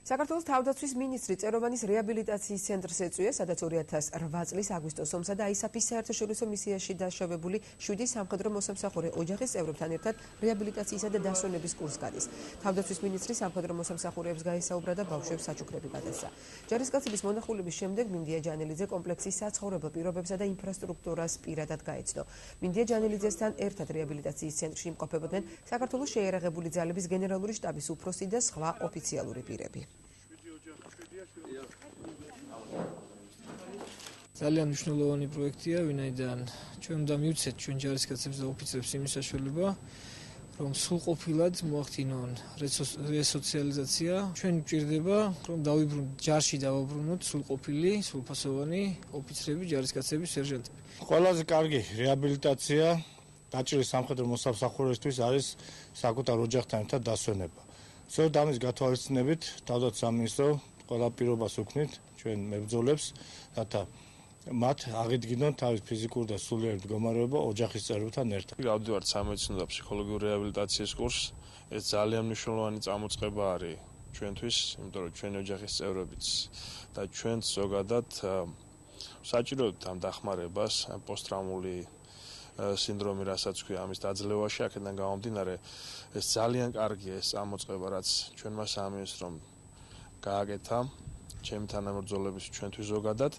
საქართველოს თავდაცვის მინისტრი წეროვანის რეაბილიტაციის ცენტრს ეწვია, სადაც 2008 წლის აგვისტოს ომსა და ISAF-ის საერთაშორისო მისიაში დაშავებული 7 სამხედრო მოსამსახურე ოჯახის წევრებთან ერთად რეაბილიტაციისა და დასვენების კურსს გადის. თავდაცვის მინისტრი სამხედრო მოსამსახურეებს გაესაუბრა და ბავშვებს საჩუქრები გადასცა. ჯარისკაცების მონახულების შემდეგ მინდია ჯანელიძე კომპლექსის საცხოვრებელ პირობებსა და ინფრასტრუქტურას პირადად გაეცნო. მინდია ჯანელიძესთან ერთად რეაბილიტაციის ცენტრში იმყოფებოდნენ საქართველოს შეიარაღებული ძალების გენერალური შტაბის უფროსი და სხვა ოფიციალური პირები. ძალიან მნიშვნელოვანი პროექტია, ვინაიდან ჩვენ უნდა მივცეთ ჩვენ ჯარისკაცებს და ოფიცრებს იმის საშუალება, რომ სრულყოფილად მოახდინონ რესოციალიზაცია. ჩვენ გვჭირდება, რომ ჯარში დავაბრუნოთ სრულყოფილი, სრულფასოვანი ოფიცრები, ჯარისკაცები, სერჟანტები. ყველაზე კარგი რეაბილიტაცია დაჭრილი სამხედრო მოსამსახურეისთვის არის საკუთარ ოჯახთან ერთად დასვენება. სწორედ ამის გათვალისწინებით თავდაცვის სამინისტრო ყველა პირობას უქმნით ჩვენ მებრძოლებს, რათა მათ აღიდგინონ თავის ფიზიკური და სულიერი მდგომარეობა ოჯახის წევრებთან ერთად. გავდივართ სამედიცინო და ფსიქოლოგიური რეაბილიტაციის კურსს. ეს ძალიან მნიშვნელოვანი წამოწყება არის ჩვენთვის, იმიტომ რომ ჩვენი ოჯახის წევრებიც და ჩვენც ზოგადად საჭიროებთ ამ დახმარებას, პოსტტრაუმული სინდრომი, რასაც ქვია, ამის დაძლევაში, აქედან გამომდინარე, ეს ძალიან კარგია ეს წამოწყება, რაც ჩვენმა სამინისტრომ გააკეთა, ჩემი თანამებრძოლების ჩვენთვის ზოგადად.